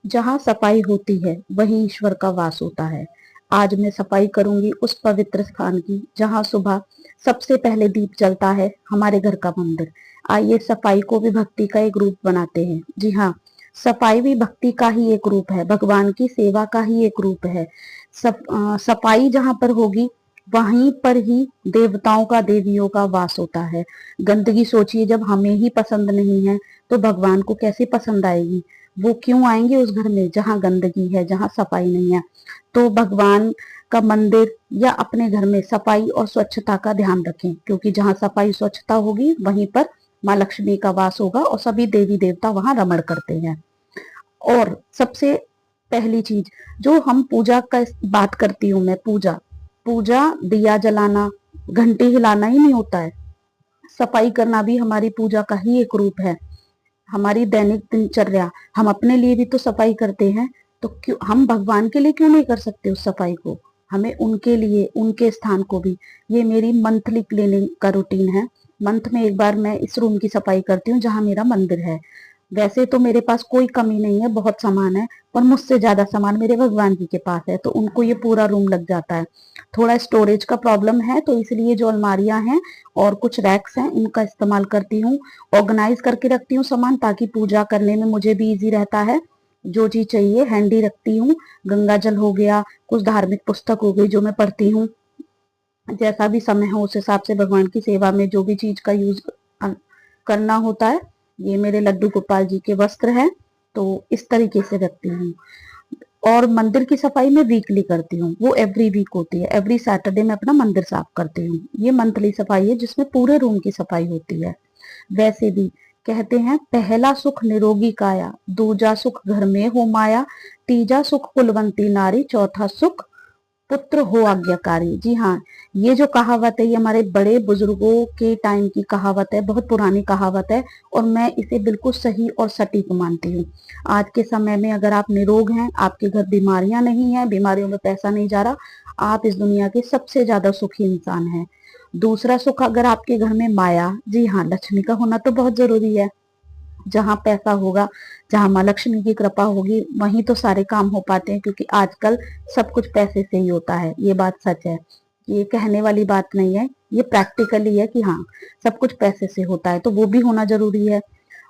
जहाँ सफाई होती है वहीं ईश्वर का वास होता है। आज मैं सफाई करूंगी उस पवित्र स्थान की जहाँ सुबह सबसे पहले दीप जलता है, हमारे घर का मंदिर। आइए सफाई को भी भक्ति का एक रूप बनाते हैं। जी हाँ, सफाई भी भक्ति का ही एक रूप है, भगवान की सेवा का ही एक रूप है। सफाई जहाँ पर होगी वहीं पर ही देवताओं का, देवियों का वास होता है। गंदगी सोचिए, जब हमें ही पसंद नहीं है तो भगवान को कैसे पसंद आएगी? वो क्यों आएंगे उस घर में जहाँ गंदगी है, जहाँ सफाई नहीं है? तो भगवान का मंदिर या अपने घर में सफाई और स्वच्छता का ध्यान रखें, क्योंकि जहाँ सफाई स्वच्छता होगी वहीं पर माँ लक्ष्मी का वास होगा और सभी देवी देवता वहां रमण करते हैं। और सबसे पहली चीज जो हम पूजा का बात करती हूँ मैं, पूजा पूजा दिया जलाना, घंटी हिलाना ही नहीं होता है। सफाई करना भी हमारी पूजा का ही एक रूप है। हमारी दैनिक दिनचर्या, हम अपने लिए भी तो सफाई करते हैं, तो क्यों हम भगवान के लिए क्यों नहीं कर सकते उस सफाई को? हमें उनके लिए, उनके स्थान को भी। ये मेरी मंथली क्लीनिंग का रूटीन है। मंथ में एक बार मैं इस रूम की सफाई करती हूँ जहाँ मेरा मंदिर है। वैसे तो मेरे पास कोई कमी नहीं है, बहुत सामान है, पर मुझसे ज्यादा सामान मेरे भगवान जी के पास है, तो उनको ये पूरा रूम लग जाता है। थोड़ा स्टोरेज का प्रॉब्लम है, तो इसलिए जो अलमारियां हैं और कुछ रैक्स हैं इनका इस्तेमाल करती हूँ। ऑर्गेनाइज करके रखती हूँ सामान, ताकि पूजा करने में मुझे भी इजी रहता है। जो चीज चाहिए हैंडी रखती हूँ। गंगा जल हो गया, कुछ धार्मिक पुस्तक हो गई जो मैं पढ़ती हूँ। जैसा भी समय हो उस हिसाब से भगवान की सेवा में जो भी चीज का यूज करना होता है। ये मेरे लड्डू गोपाल जी के वस्त्र हैं, तो इस तरीके से रखती हूँ। और मंदिर की सफाई मैं वीकली करती हूँ, वो एवरी वीक होती है। एवरी सैटरडे मैं अपना मंदिर साफ करती हूँ। ये मंथली सफाई है जिसमें पूरे रूम की सफाई होती है। वैसे भी कहते हैं, पहला सुख निरोगी काया, दूजा सुख घर में हो माया, तीजा सुख कुलवंती नारी, चौथा सुख पुत्र हो आज्ञाकारी। जी हाँ, ये जो कहावत है ये हमारे बड़े बुजुर्गों के टाइम की कहावत है, बहुत पुरानी कहावत है, और मैं इसे बिल्कुल सही और सटीक मानती हूँ। आज के समय में अगर आप निरोग हैं, आपके घर बीमारियां नहीं है, बीमारियों में पैसा नहीं जा रहा, आप इस दुनिया के सबसे ज्यादा सुखी इंसान हैं। दूसरा सुख अगर आपके घर में माया, जी हाँ, लक्ष्मी का होना तो बहुत जरूरी है। जहाँ पैसा होगा, जहाँ माँ लक्ष्मी की कृपा होगी, वहीं तो सारे काम हो पाते हैं, क्योंकि आजकल सब कुछ पैसे से ही होता है। ये बात सच है, ये कहने वाली बात नहीं है, ये प्रैक्टिकली है कि हाँ, सब कुछ पैसे से होता है, तो वो भी होना जरूरी है।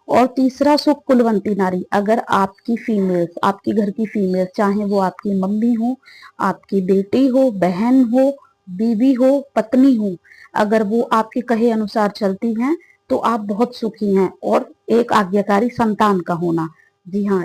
और तीसरा सुख कुलवंती नारी। अगर आपकी फीमेल्स, आपकी घर की फीमेल्स, चाहे वो आपकी मम्मी हो, आपकी बेटी हो, बहन हो, बीवी हो, पत्नी हो, अगर वो आपके कहे अनुसार चलती हैं तो आप बहुत सुखी हैं। और एक आज्ञाकारी संतान का होना, जी हाँ,